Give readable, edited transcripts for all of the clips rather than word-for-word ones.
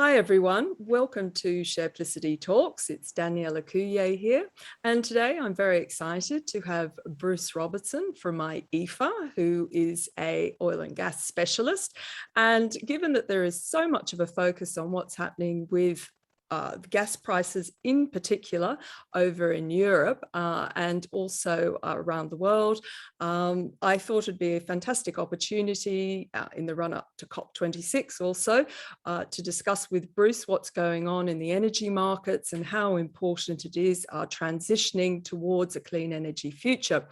Hi everyone, welcome to Shareplicity Talks. It's Daniela Couillet here, and today I'm very excited to have Bruce Robertson from IEEFA, who is an oil and gas specialist. And given that there is so much of a focus on what's happening with gas prices in particular over in Europe and also around the world, I thought it'd be a fantastic opportunity in the run-up to COP26 also to discuss with Bruce what's going on in the energy markets and how important it is transitioning towards a clean energy future.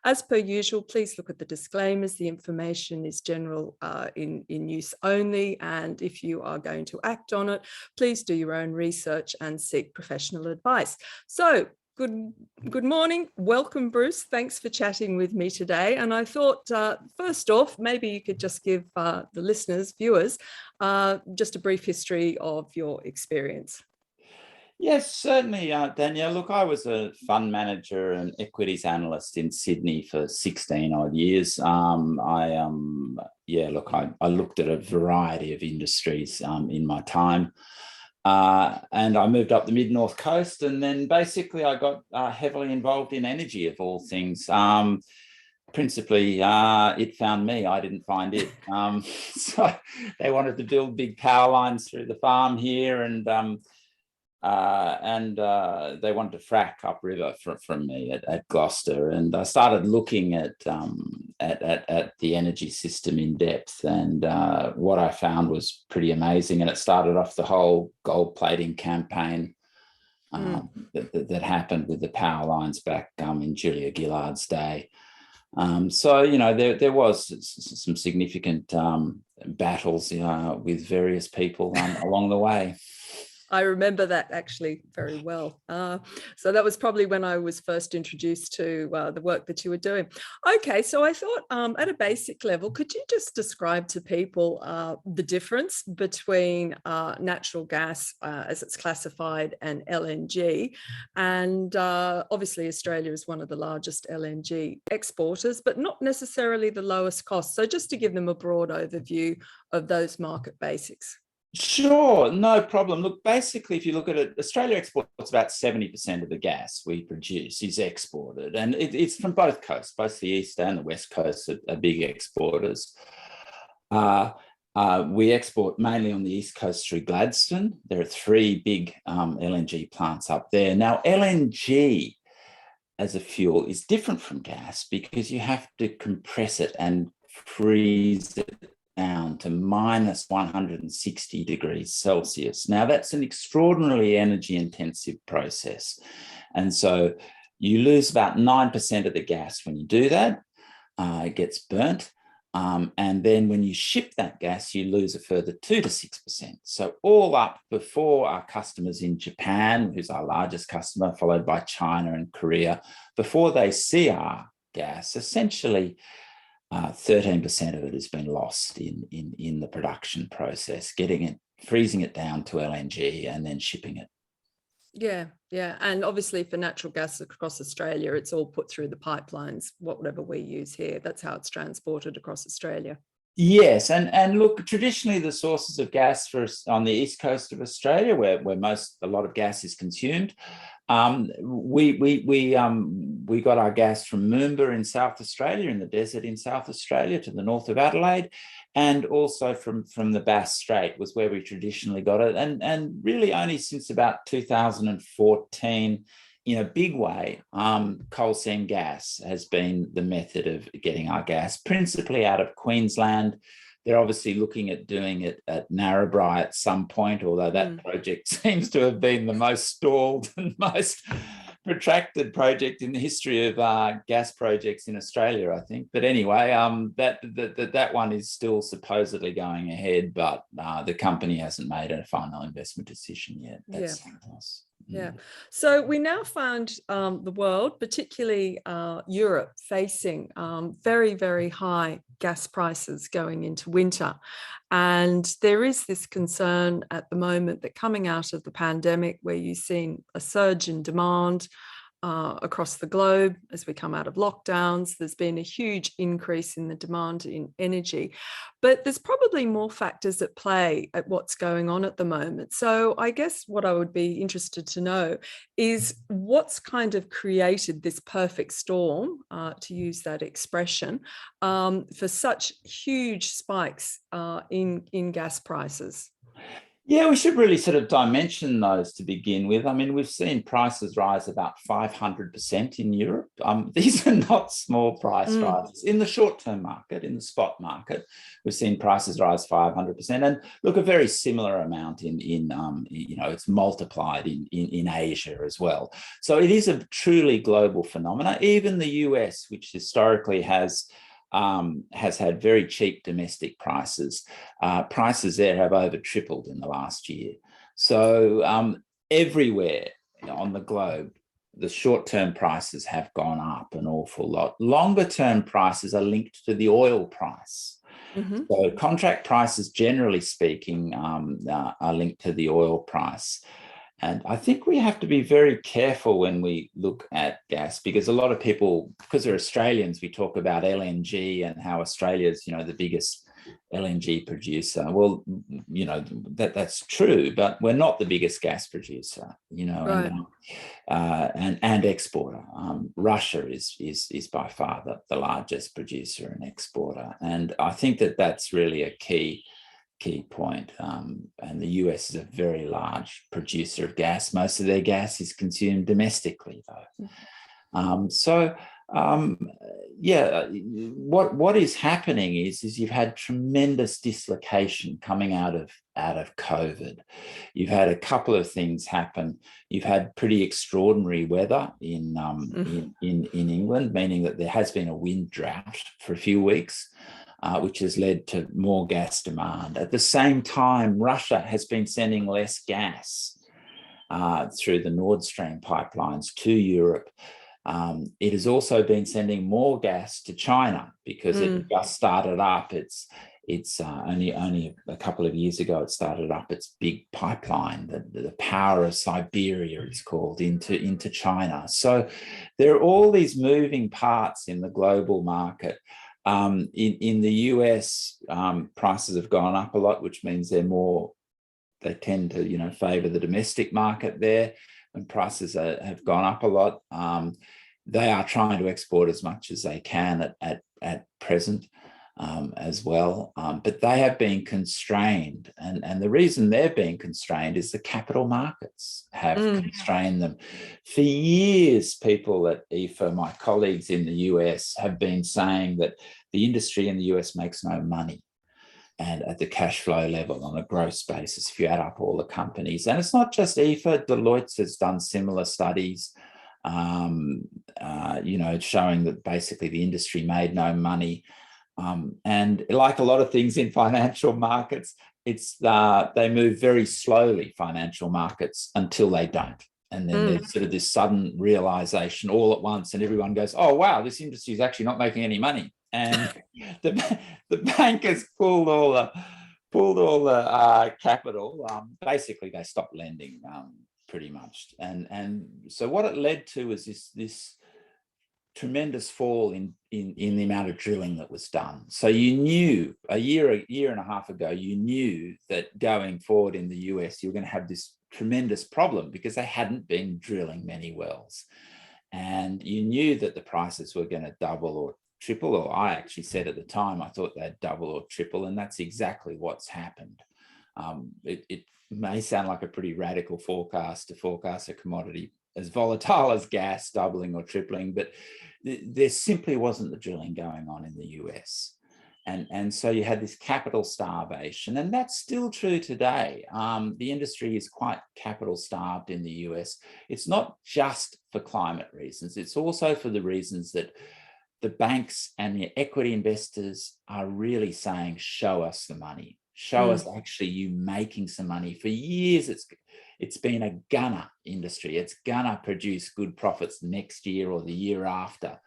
As per usual, please look at the disclaimers. The information is general in use only, and if you are going to act on it, please do your own research and seek professional advice. So good morning. Welcome, Bruce. Thanks for chatting with me today. And I thought, first off, maybe you could just give the listeners, viewers, just a brief history of your experience. Yes, certainly, Danielle. Look, I was a fund manager and equities analyst in Sydney for 16 odd years. I looked at a variety of industries in my time. And I moved up the mid-north coast, and then basically I got heavily involved in energy of all things. Principally, it found me, I didn't find it. So they wanted to build big power lines through the farm here, and they wanted to frack upriver from me at Gloucester, and I started looking at the energy system in depth, and what I found was pretty amazing. And it started off the whole gold plating campaign that happened with the power lines back in Julia Gillard's day. So you know, there was some significant battles with various people along the way. I remember that actually very well. So that was probably when I was first introduced to the work that you were doing. Okay, so I thought at a basic level, could you just describe to people the difference between natural gas as it's classified and LNG? And obviously Australia is one of the largest LNG exporters, but not necessarily the lowest cost. So just to give them a broad overview of those market basics. Sure, no problem. Look, basically, if you look at it, Australia exports about 70% of the gas we produce is exported, and it's from both coasts. Both the east and the west coasts are big exporters. We export mainly on the east coast through Gladstone. There are 3 big LNG plants up there. Now, LNG as a fuel is different from gas because you have to compress it and freeze it down to minus 160 degrees Celsius. Now, that's an extraordinarily energy intensive process. And so you lose about 9% of the gas when you do that. It gets burnt. And then when you ship that gas, you lose a further 2 to 6%. So all up, before our customers in Japan, who's our largest customer, followed by China and Korea, before they see our gas, essentially 13% of it has been lost in the production process, freezing it down to LNG and then shipping it. Yeah. And obviously for natural gas across Australia, it's all put through the pipelines, whatever we use here. That's how it's transported across Australia. Yes, and look, traditionally the sources of gas for us on the east coast of Australia, where a lot of gas is consumed, we got our gas from Moomba in South Australia, in the desert in South Australia, to the north of Adelaide, and also from the Bass Strait was where we traditionally got it, and really only since about 2014. In a big way, coal seam gas has been the method of getting our gas, principally out of Queensland. They're obviously looking at doing it at Narrabri at some point, although that project seems to have been the most stalled and most protracted project in the history of gas projects in Australia, I think. But anyway, that one is still supposedly going ahead, but the company hasn't made a final investment decision yet. That's something else. Yeah. So we now find the world, particularly Europe, facing very, very high gas prices going into winter. And there is this concern at the moment that coming out of the pandemic, where you've seen a surge in demand, across the globe as we come out of lockdowns. There's been a huge increase in the demand in energy, but there's probably more factors at play at what's going on at the moment. So I guess what I would be interested to know is what's kind of created this perfect storm, to use that expression, for such huge spikes in gas prices. Yeah, we should really sort of dimension those to begin with. I mean, we've seen prices rise about 500% in Europe. These are not small price rises. In the short-term market, in the spot market, we've seen prices rise 500%. And look, a very similar amount it's multiplied in Asia as well. So it is a truly global phenomenon. Even the US, which historically has had very cheap domestic prices. Prices there have over tripled in the last year. So everywhere on the globe, the short-term prices have gone up an awful lot. Longer-term prices are linked to the oil price. So contract prices, generally speaking, are linked to the oil price. And I think we have to be very careful when we look at gas, because a lot of people, because we're Australians, we talk about LNG and how Australia's, the biggest LNG producer. Well, that's true, but we're not the biggest gas producer, Right. and exporter. Russia is by far the largest producer and exporter. And I think that's really a key point. And the US is a very large producer of gas. Most of their gas is consumed domestically, though. What is happening is you've had tremendous dislocation coming out of COVID. You've had a couple of things happen. You've had pretty extraordinary weather in England, meaning that there has been a wind drought for a few weeks, which has led to more gas demand. At the same time, Russia has been sending less gas through the Nord Stream pipelines to Europe. It has also been sending more gas to China because it just started up. It's only a couple of years ago it started up its big pipeline, the power of Siberia, it's called, into China. So there are all these moving parts in the global market. In the US, prices have gone up a lot, which means they tend to, favor the domestic market there. When prices have gone up a lot, they are trying to export as much as they can at present as well. But they have been constrained. And the reason they're being constrained is the capital markets have constrained them. For years, people at IEEFA, my colleagues in the US, have been saying that the industry in the US makes no money. And at the cash flow level on a gross basis, if you add up all the companies. And it's not just IEEFA, Deloitte has done similar studies, showing that basically the industry made no money. And like a lot of things in financial markets, they move very slowly, financial markets, until they don't. And then there's sort of this sudden realization all at once, and everyone goes, oh, wow, this industry is actually not making any money. And the bankers pulled all the capital. Basically, they stopped lending pretty much. And so what it led to is this tremendous fall in the amount of drilling that was done. So you knew a year and a half ago, you knew that going forward in the US, you were going to have this tremendous problem because they hadn't been drilling many wells. And you knew that the prices were going to double or triple, or I actually said at the time, I thought they'd double or triple, and that's exactly what's happened. It may sound like a pretty radical forecast to forecast a commodity as volatile as gas doubling or tripling, but there simply wasn't the drilling going on in the US. And so you had this capital starvation, and that's still true today. The industry is quite capital starved in the US. It's not just for climate reasons, it's also for the reasons that the banks and the equity investors are really saying, show us the money. Show us actually you making some money. For years, it's been a gunner industry. It's gonna produce good profits next year or the year after,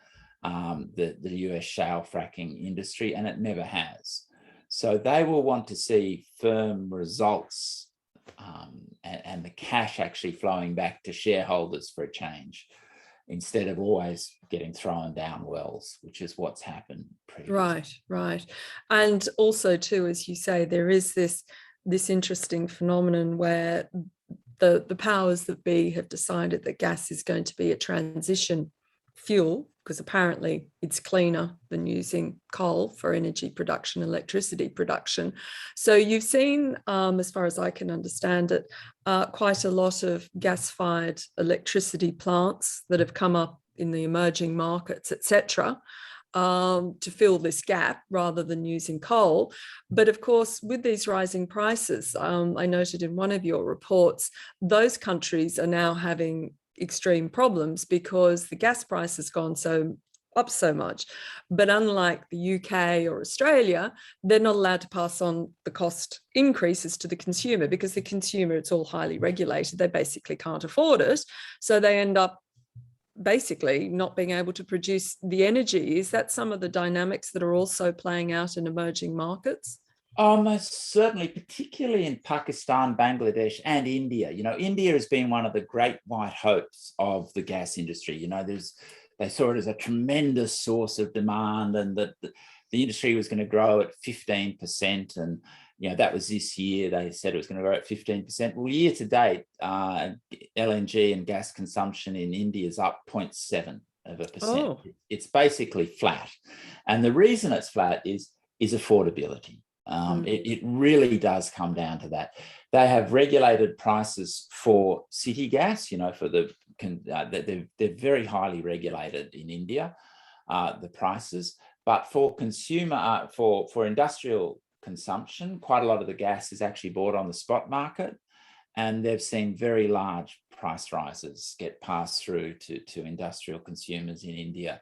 the US shale fracking industry, and it never has. So they will want to see firm results and the cash actually flowing back to shareholders for a change. instead of always getting thrown down wells, which is what's happened previously. Right, right. And also too, as you say, there is this interesting phenomenon where the powers that be have decided that gas is going to be a transition fuel, because apparently it's cleaner than using coal for energy production, electricity production. So you've seen, as far as I can understand it, quite a lot of gas-fired electricity plants that have come up in the emerging markets, etc., to fill this gap rather than using coal. But of course, with these rising prices, I noted in one of your reports, those countries are now having extreme problems because the gas price has gone up so much. But unlike the UK or Australia, they're not allowed to pass on the cost increases to the consumer, because the consumer, it's all highly regulated. They basically can't afford it. So they end up basically not being able to produce the energy. Is that some of the dynamics that are also playing out in emerging markets? Oh, most certainly, particularly in Pakistan, Bangladesh, and India. India has been one of the great white hopes of the gas industry. They saw it as a tremendous source of demand, and that the industry was going to grow at 15%. And that was this year. They said it was going to grow at 15%. Well, year to date, LNG and gas consumption in India is up 0.7%. Oh. It's basically flat. And the reason it's flat is affordability. It really does come down to that. They have regulated prices for city gas, they're very highly regulated in India, the prices. But for consumer, for industrial consumption, quite a lot of the gas is actually bought on the spot market, and they've seen very large price rises get passed through to industrial consumers in India.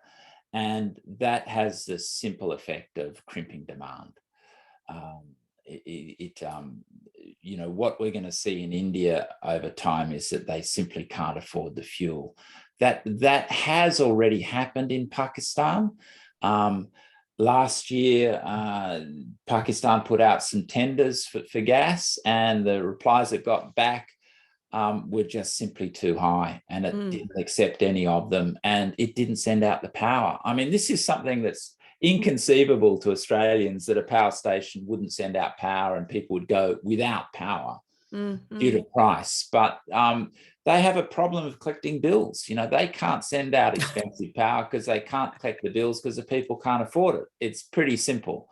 And that has the simple effect of crimping demand. What we're going to see in India over time is that they simply can't afford the fuel. That has already happened in Pakistan. Last year, Pakistan put out some tenders for gas, and the replies it got back were just simply too high, and it didn't accept any of them, and it didn't send out the power. I mean, this is something that's inconceivable to Australians, that a power station wouldn't send out power and people would go without power due to price. But they have a problem of collecting bills. They can't send out expensive power because they can't collect the bills because the people can't afford it. It's pretty simple.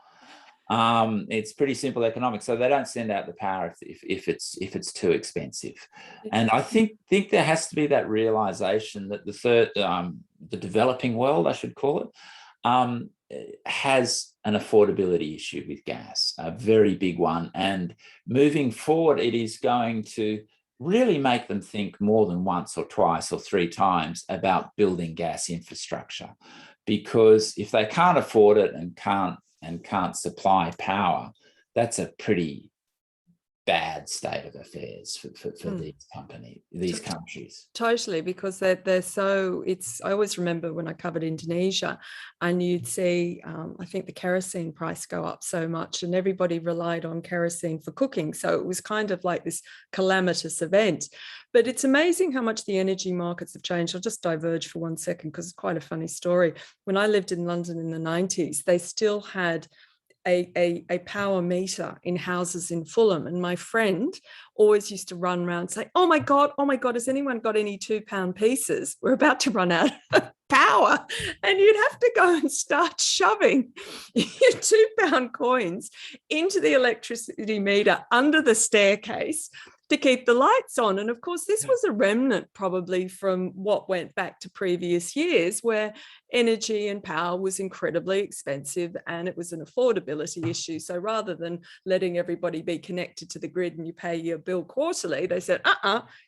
It's pretty simple economics. So they don't send out the power if it's too expensive. And I think there has to be that realization that the developing world, I should call it, has an affordability issue with gas, a very big one. And moving forward, it is going to really make them think more than once or twice or three times about building gas infrastructure. Because if they can't afford it and can't supply power, that's a pretty bad state of affairs for these countries. Totally, because they're so, I always remember when I covered Indonesia, and you'd see, I think the kerosene price go up so much, and everybody relied on kerosene for cooking. So it was kind of like this calamitous event. But it's amazing how much the energy markets have changed. I'll just diverge for 1 second because it's quite a funny story. When I lived in London in the 90s, they still had a power meter in houses in Fulham, and my friend always used to run around and say, oh my god, has anyone got any £2 pieces? We're about to run out of power. And you'd have to go and start shoving your £2 coins into the electricity meter under the staircase to keep the lights on. And of course, this was a remnant probably from what went back to previous years, where energy and power was incredibly expensive and it was an affordability issue. So rather than letting everybody be connected to the grid and you pay your bill quarterly, they said,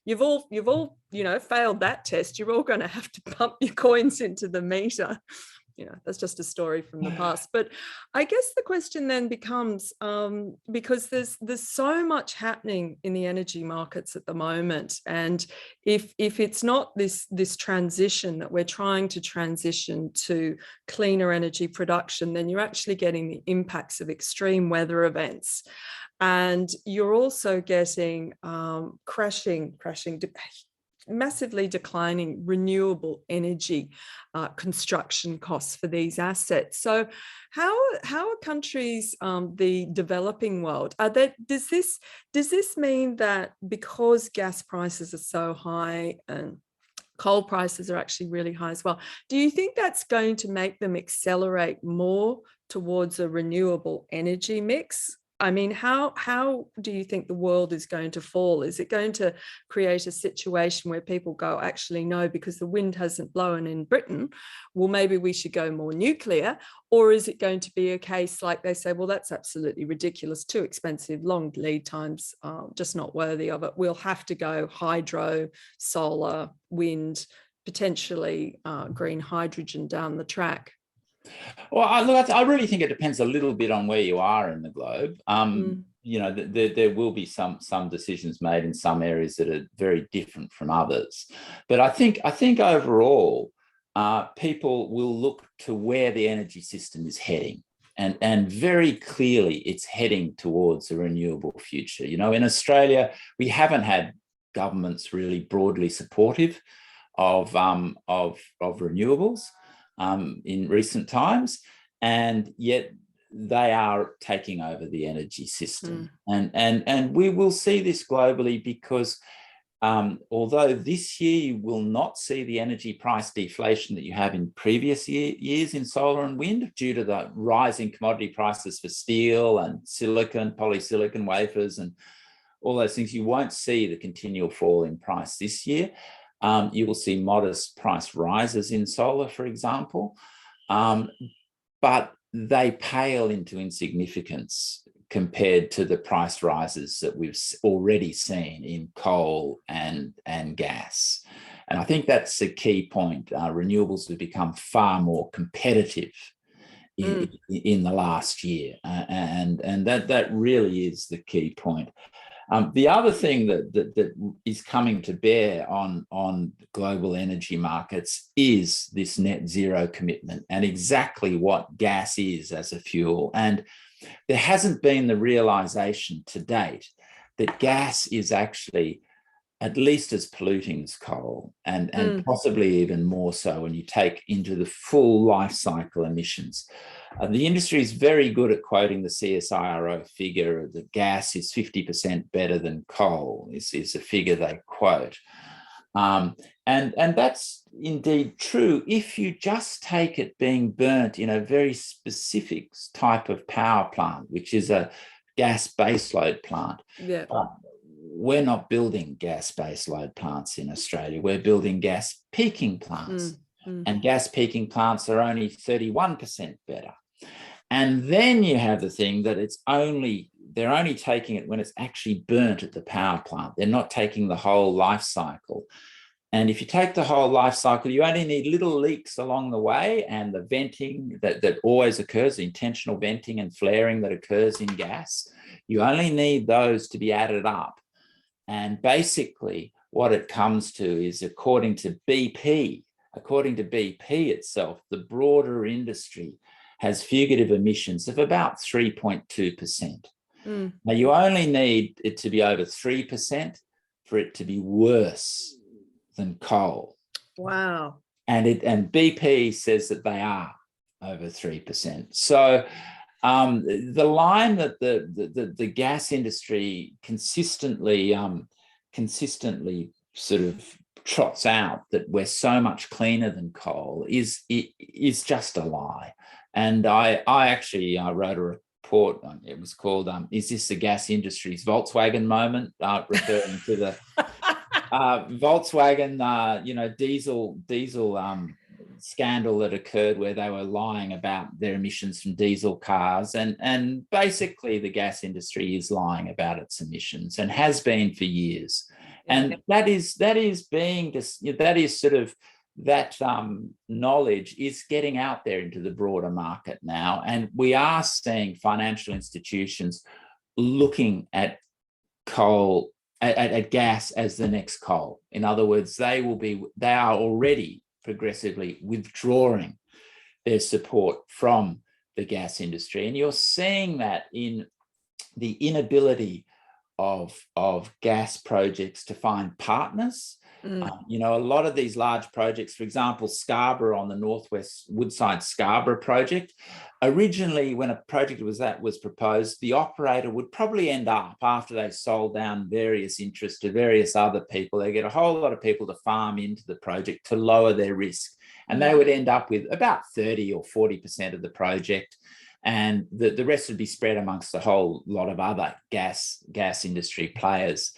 you've all failed that test. You're all going to have to pump your coins into the meter. That's just a story from the past. But I guess the question then becomes, because there's so much happening in the energy markets at the moment, and if it's not this transition that we're trying to transition to cleaner energy production, then you're actually getting the impacts of extreme weather events. And you're also getting crashing massively declining renewable energy construction costs for these assets. So how are countries, the developing world, does this mean that because gas prices are so high and coal prices are actually really high as well, do you think that's going to make them accelerate more towards a renewable energy mix? I mean, how do you think the world is going to fall? Is it going to create a situation where people go, actually, no, because the wind hasn't blown in Britain, well, maybe we should go more nuclear? Or is it going to be a case like they say, well, that's absolutely ridiculous, too expensive, long lead times, just not worthy of it. We'll have to go hydro, solar, wind, potentially green hydrogen down the track. Well, I really think it depends a little bit on where you are in the globe. You know, there will be some decisions made in some areas that are very different from others. But I think overall, people will look to where the energy system is heading. And very clearly, it's heading towards a renewable future. You know, in Australia, we haven't had governments really broadly supportive of renewables in recent times, and yet they are taking over the energy system. And we will see this globally because although this year you will not see the energy price deflation that you have in previous years in solar and wind due to the rising commodity prices for steel and silicon, polysilicon wafers and all those things, you won't see the continual fall in price this year. You will see modest price rises in solar, for example, but they pale into insignificance compared to the price rises that we've already seen in coal and gas. And I think that's the key point. Renewables have become far more competitive in the last year, and that really is the key point. The other thing that is coming to bear on global energy markets is this net zero commitment and exactly what gas is as a fuel. And there hasn't been the realization to date that gas is actually at least as polluting as coal, and possibly even more so when you take into the full life cycle emissions. The industry is very good at quoting the CSIRO figure that gas is 50% better than coal, is a figure they quote. And that's indeed true if you just take it being burnt in a very specific type of power plant, which is a gas baseload plant. Yeah. We're not building gas baseload plants in Australia. We're building gas peaking plants. And gas peaking plants are only 31% better. And then you have the thing that they're only taking it when it's actually burnt at the power plant. They're not taking the whole life cycle. And if you take the whole life cycle, you only need little leaks along the way, and the venting that always occurs, the intentional venting and flaring that occurs in gas, you only need those to be added up. And basically what it comes to is, according to BP itself, the broader industry has fugitive emissions of about 3.2%. Now, you only need it to be over 3% for it to be worse than coal. Wow. And BP says that they are over 3%. So the line that the gas industry consistently sort of trots out, that we're so much cleaner than coal, is just a lie. And I actually wrote a report. It was called "Is This the Gas Industry's Volkswagen Moment?" Referring to the Volkswagen, diesel scandal that occurred where they were lying about their emissions from diesel cars, and basically the gas industry is lying about its emissions and has been for years. And that knowledge is getting out there into the broader market now, and we are seeing financial institutions looking at coal, at gas as the next coal. In other words, they are already progressively withdrawing their support from the gas industry, and you're seeing that in the inability of gas projects to find partners. You know, a lot of these large projects, for example, Scarborough on the Northwest Woodside Scarborough project, originally when a project was proposed, the operator would probably end up, after they sold down various interests to various other people, they get a whole lot of people to farm into the project to lower their risk. And they would end up with about 30 or 40% of the project. And the rest would be spread amongst a whole lot of other gas industry players.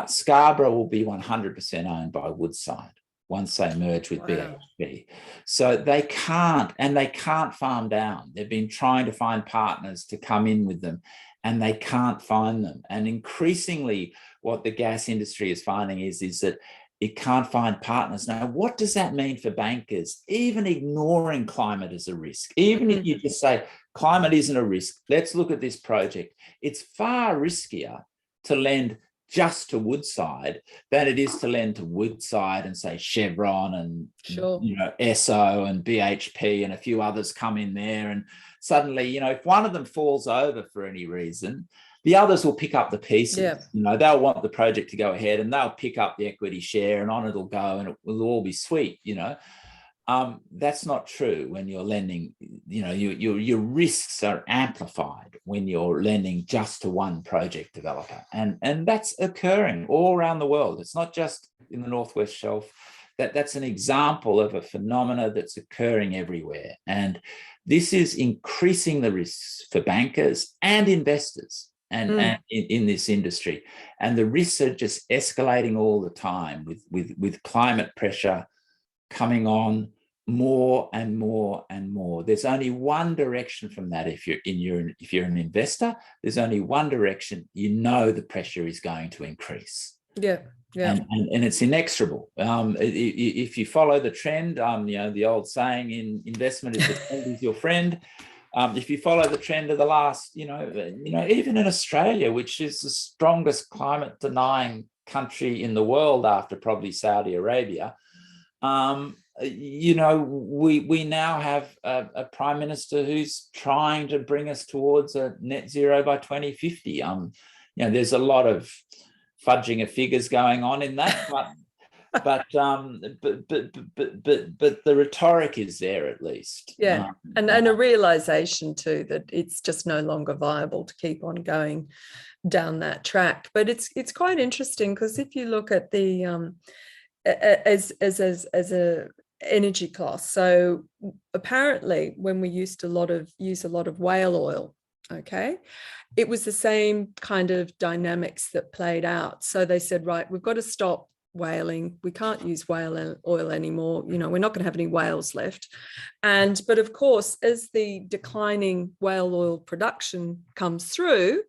Scarborough will be 100% owned by Woodside once they merge with BHP. So they can't farm down. They've been trying to find partners to come in with them, and they can't find them. And increasingly what the gas industry is finding is that it can't find partners. Now, what does that mean for bankers? Even ignoring climate as a risk, even if you just say climate isn't a risk, let's look at this project. It's far riskier to lend just to Woodside than it is to lend to Woodside and say Chevron and you know, Esso and BHP and a few others come in there. And suddenly, you know, if one of them falls over for any reason, the others will pick up the pieces. You know, they'll want the project to go ahead and they'll pick up the equity share and on it'll go and it will all be sweet, you know. That's not true when you're lending. You know, your risks are amplified when you're lending just to one project developer, and that's occurring all around the world. It's not just in the Northwest Shelf. That's an example of a phenomena that's occurring everywhere, and this is increasing the risks for bankers and investors and in this industry, and the risks are just escalating all the time with climate pressure coming on more and more and more. There's only one direction from that. If you're an investor, there's only one direction. You know the pressure is going to increase. And it's inexorable. If you follow the trend, you know, the old saying in investment is the trend is your friend. If you follow the trend of the last, you know, even in Australia, which is the strongest climate denying country in the world after probably Saudi Arabia, you know, we now have a prime minister who's trying to bring us towards a net zero by 2050. You know, there's a lot of fudging of figures going on in that, but the rhetoric is there at least. And a realization too that it's just no longer viable to keep on going down that track. But it's quite interesting because if you look at the as a energy class, so apparently when we use a lot of whale oil, okay, it was the same kind of dynamics that played out. So they said, right, we've got to stop whaling. We can't use whale oil anymore. You know, we're not going to have any whales left. But of course, as the declining whale oil production comes through,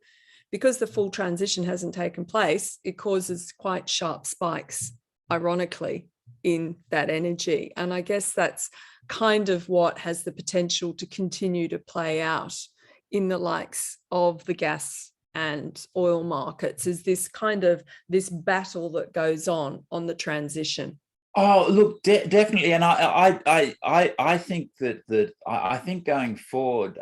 because the full transition hasn't taken place, it causes quite sharp spikes, ironically, in that energy. And I guess that's kind of what has the potential to continue to play out in the likes of the gas and oil markets, is this kind of this battle that goes on the transition. Oh, look, definitely. And I think that I think going forward,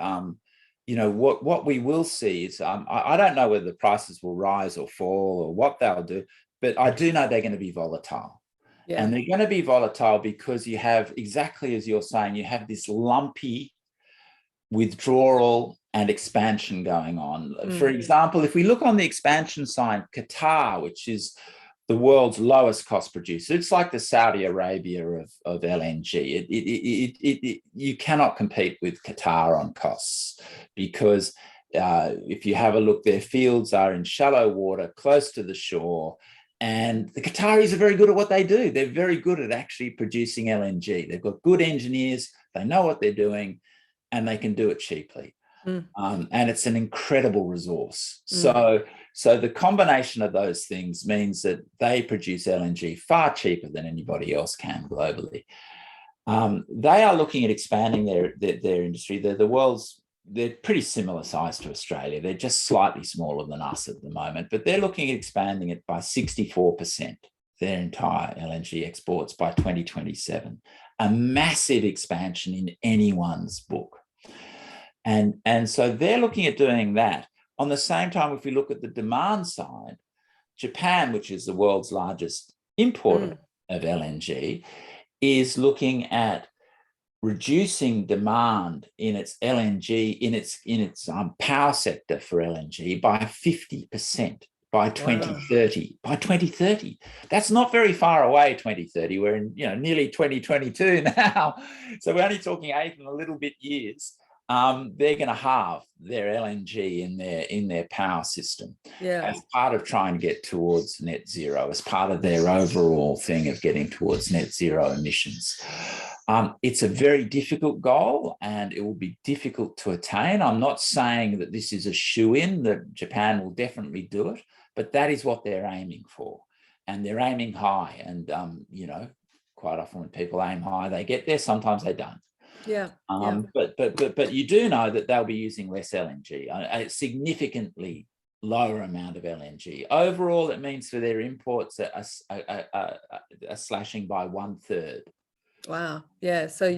you know, what we will see is, I don't know whether the prices will rise or fall or what they'll do, but I do know they're going to be volatile. And they're going to be volatile because you have, exactly as you're saying, you have this lumpy withdrawal and expansion going on. For example, if we look on the expansion side, Qatar, which is the world's lowest cost producer, it's like the Saudi Arabia of LNG. You cannot compete with Qatar on costs because if you have a look, their fields are in shallow water, close to the shore. And the Qataris are very good at what they do. They're very good at actually producing LNG. They've got good engineers, they know what they're doing, and they can do it cheaply. And it's an incredible resource. So the combination of those things means that they produce LNG far cheaper than anybody else can globally. They are looking at expanding their industry. They're pretty similar size to Australia. They're just slightly smaller than us at the moment, but they're looking at expanding it by 64%, their entire LNG exports by 2027, a massive expansion in anyone's book. And so they're looking at doing that. On the same time, if we look at the demand side, Japan, which is the world's largest importer of LNG is looking at reducing demand in its LNG, in its power sector for LNG by 50% by 2030. Wow. By 2030. That's not very far away, 2030. We're in, nearly 2022 now. So we're only talking 8 and a little bit years. They're going to halve their LNG in their power system as part of trying to get towards net zero, as part of their overall thing of getting towards net zero emissions. It's a very difficult goal and it will be difficult to attain. I'm not saying that this is a shoo-in, that Japan will definitely do it, but that is what they're aiming for. And they're aiming high. And, quite often when people aim high, they get there. Sometimes they don't. But you do know that they'll be using less LNG, a significantly lower amount of LNG. Overall, it means for their imports a slashing by 1/3. Wow. Yeah. So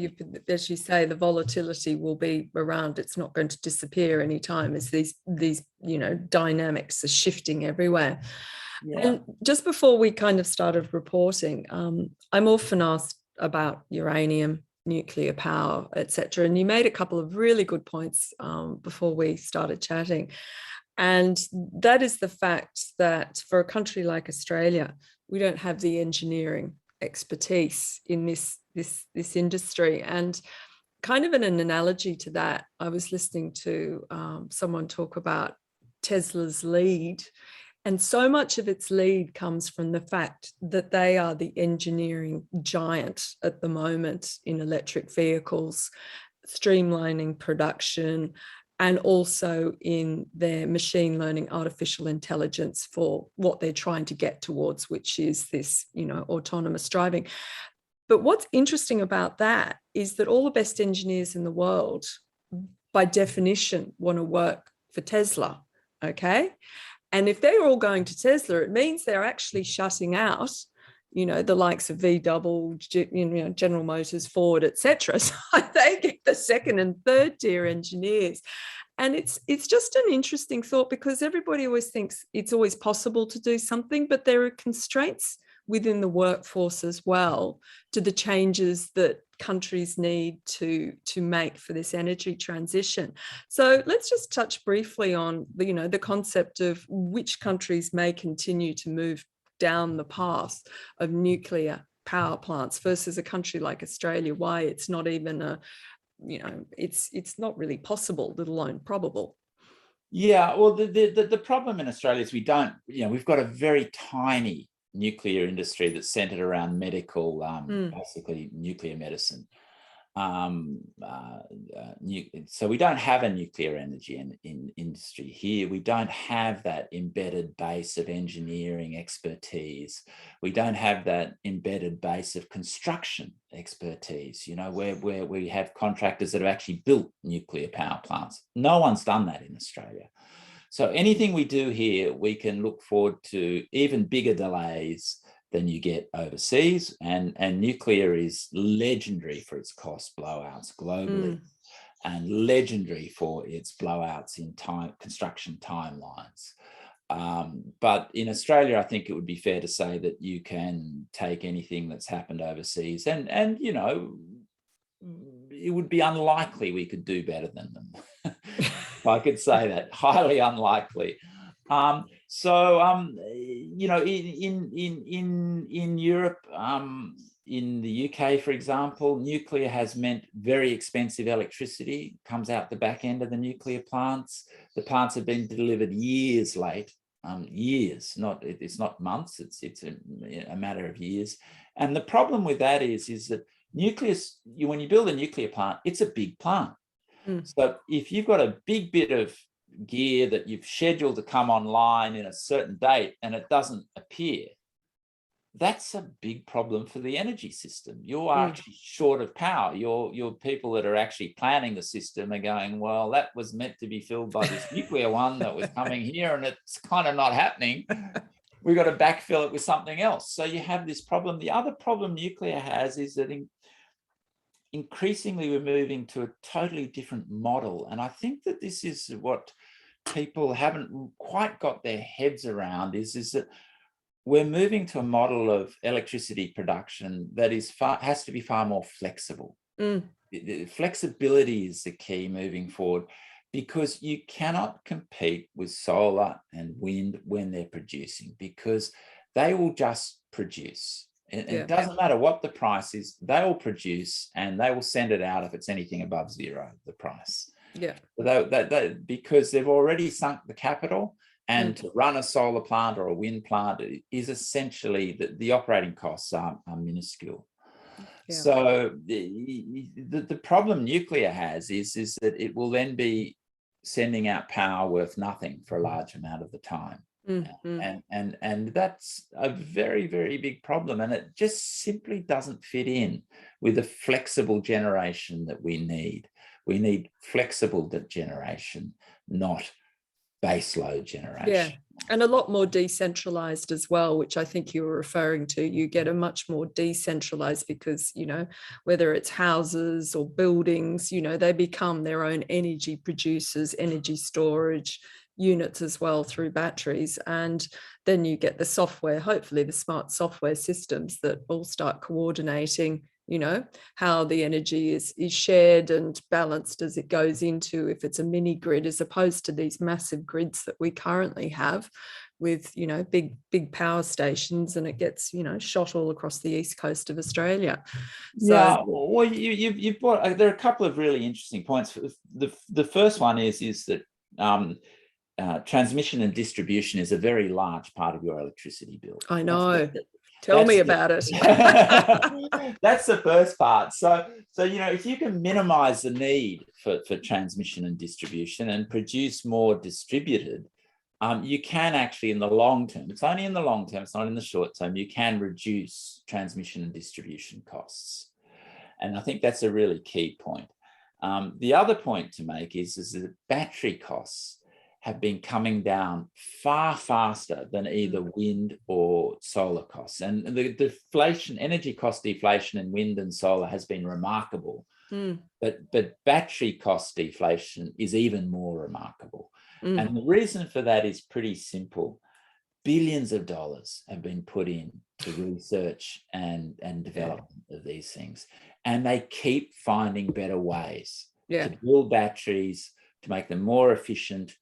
as you say, the volatility will be around. It's not going to disappear anytime as these dynamics are shifting everywhere. Yeah. And just before we kind of started reporting, I'm often asked about uranium, nuclear power, etc. And you made a couple of really good points before we started chatting. And that is the fact that for a country like Australia, we don't have the engineering expertise in this industry. And kind of in an analogy to that, I was listening to someone talk about Tesla's lead. And so much of its lead comes from the fact that they are the engineering giant at the moment in electric vehicles, streamlining production, and also in their machine learning, artificial intelligence for what they're trying to get towards, which is this, autonomous driving. But what's interesting about that is that all the best engineers in the world, by definition, want to work for Tesla, okay? And if they're all going to Tesla, it means they're actually shutting out, the likes of VW, General Motors, Ford, etc. So they get the second and third tier engineers. And it's just an interesting thought, because everybody always thinks it's always possible to do something, but there are constraints within the workforce as well to the changes that countries need to make for this energy transition. So let's just touch briefly on the concept of which countries may continue to move down the path of nuclear power plants versus a country like Australia, why it's not even it's not really possible, let alone probable. Yeah, well, the problem in Australia is we've got a very tiny nuclear industry that's centered around medical, basically nuclear medicine. So we don't have a nuclear energy industry here. We don't have that embedded base of engineering expertise. We don't have that embedded base of construction expertise, where we have contractors that have actually built nuclear power plants. No one's done that in Australia. So anything we do here, we can look forward to even bigger delays than you get overseas. And nuclear is legendary for its cost blowouts globally, and legendary for its blowouts in construction timelines. But in Australia, I think it would be fair to say that you can take anything that's happened overseas and it would be unlikely we could do better than them. I could say that, highly unlikely. In Europe, in the UK, for example, nuclear has meant very expensive electricity, comes out the back end of the nuclear plants. The plants have been delivered years late, years, it's not months, it's a matter of years. And the problem with that is that when you build a nuclear plant, it's a big plant. So if you've got a big bit of gear that you've scheduled to come online in a certain date and it doesn't appear, that's a big problem for the energy system. You're actually short of power. Your people that are actually planning the system are going, well, that was meant to be filled by this nuclear one that was coming here and it's kind of not happening. We've got to backfill it with something else. So you have this problem. The other problem nuclear has is that increasingly we're moving to a totally different model. And I think that this is what people haven't quite got their heads around is that we're moving to a model of electricity production that has to be far more flexible. The flexibility is the key moving forward, because you cannot compete with solar and wind when they're producing, because they will just produce. And it doesn't matter what the price is, they will produce and they will send it out if it's anything above zero, the price. Yeah. Because they've already sunk the capital, and to run a solar plant or a wind plant is essentially the operating costs are minuscule. Yeah. So the problem nuclear has is that it will then be sending out power worth nothing for a large amount of the time. And that's a very, very big problem, and it just simply doesn't fit in with the flexible generation that we need. We need flexible generation, not baseload generation. Yeah, and a lot more decentralized as well, which I think you were referring to. You get a much more decentralized, because, you know, whether it's houses or buildings, you know, they become their own energy producers, energy storage units as well through batteries. And then you get the software, hopefully the smart software systems that all start coordinating, you know, how the energy is shared and balanced as it goes into, if it's a mini grid, as opposed to these massive grids that we currently have with, you know, big power stations, and it gets, you know, shot all across the east coast of Australia. So, yeah, well, you've brought, there are a couple of really interesting points. The first one is that transmission and distribution is a very large part of your electricity bill. I know. Tell me about it. That's the first part. So, you know, if you can minimize the need for transmission and distribution and produce more distributed, you can actually, in the long term, it's only in the long term, it's not in the short term, you can reduce transmission and distribution costs. And I think that's a really key point. The other point to make is that battery costs have been coming down far faster than either wind or solar costs. And the deflation, energy cost deflation in wind and solar has been remarkable. But battery cost deflation is even more remarkable. And the reason for that is pretty simple. Billions of dollars have been put in to research and development of these things. And they keep finding better ways to build batteries, to make them more efficient,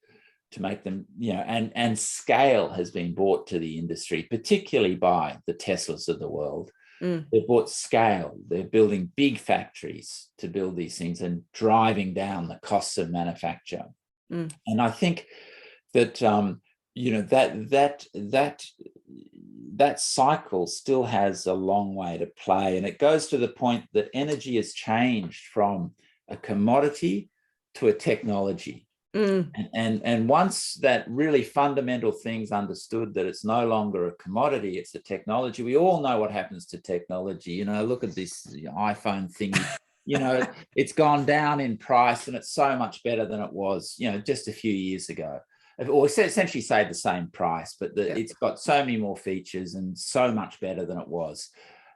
to make them, you know, and scale has been brought to the industry, particularly by the Teslas of the world. They've brought scale. They're building big factories to build these things and driving down the costs of manufacture. And I think that, you know, that cycle still has a long way to play. And it goes to the point that energy has changed from a commodity to a technology. And once that really fundamental thing's understood, that it's no longer a commodity, it's a technology. We all know what happens to technology. You know, look at this iPhone thing. You know, it's gone down in price, and it's so much better than it was, you know, just a few years ago. Or essentially say the same price, but it's got so many more features and so much better than it was.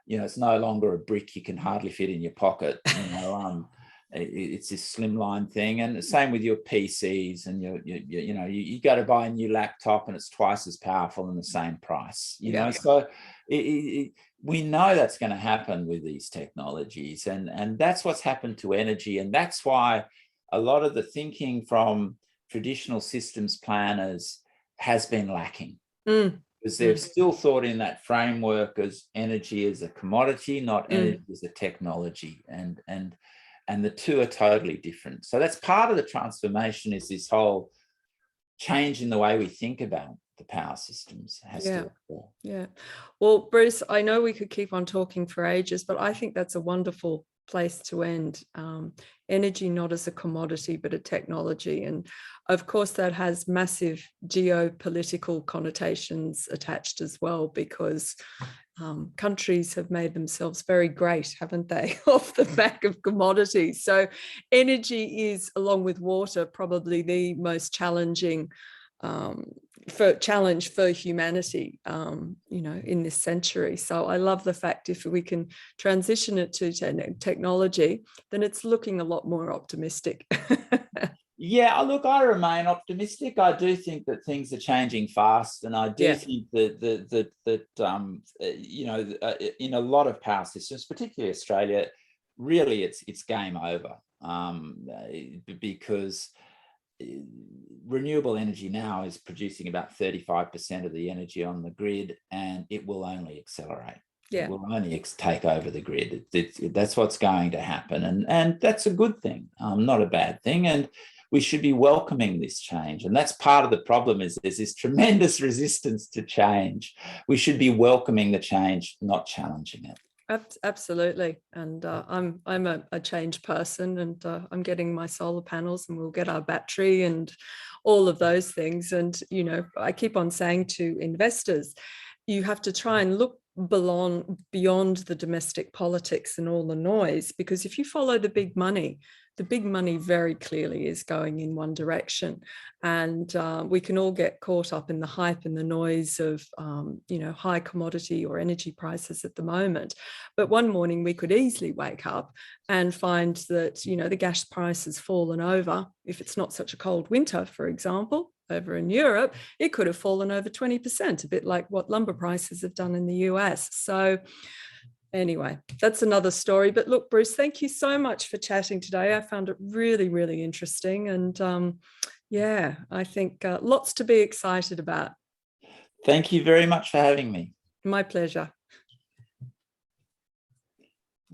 You know, it's no longer a brick you can hardly fit in your pocket. You know, it's this slimline thing. And the same with your PCs, and you know, you go to buy a new laptop and it's twice as powerful and the same price. You know, so we know that's going to happen with these technologies, and that's what's happened to energy, and that's why a lot of the thinking from traditional systems planners has been lacking, because they've still thought in that framework as energy as a commodity, not energy as a technology, and the two are totally different. So that's part of the transformation, is this whole change in the way we think about the power systems has to occur. Yeah. Well, Bruce, I know we could keep on talking for ages, but I think that's a wonderful place to end. Energy not as a commodity, but a technology. And of course, that has massive geopolitical connotations attached as well, because countries have made themselves very great, haven't they, off the back of commodities. So energy is, along with water, probably the most challenging challenge for humanity, you know, in this century. So I love the fact if we can transition it to technology, then it's looking a lot more optimistic. Yeah, look, I remain optimistic. I do think that things are changing fast, and I do think that in a lot of power systems, particularly Australia, really it's game over, because renewable energy now is producing about 35% of the energy on the grid, and it will only accelerate. It will only take over the grid. That's what's going to happen, and that's a good thing, not a bad thing. And we should be welcoming this change. And that's part of the problem, is there's this tremendous resistance to change. We should be welcoming the change, not challenging it. Absolutely. And I'm a change person, and I'm getting my solar panels, and we'll get our battery and all of those things. And, you know, I keep on saying to investors, you have to try and look beyond the domestic politics and all the noise, because if you follow the big money very clearly is going in one direction. And we can all get caught up in the hype and the noise of, high commodity or energy prices at the moment. But one morning we could easily wake up and find that, the gas price has fallen over. If it's not such a cold winter, for example, over in Europe, it could have fallen over 20%, a bit like what lumber prices have done in the US. So anyway, that's another story. But look, Bruce, thank you so much for chatting today. I found it really, really interesting. And I think lots to be excited about. Thank you very much for having me. My pleasure.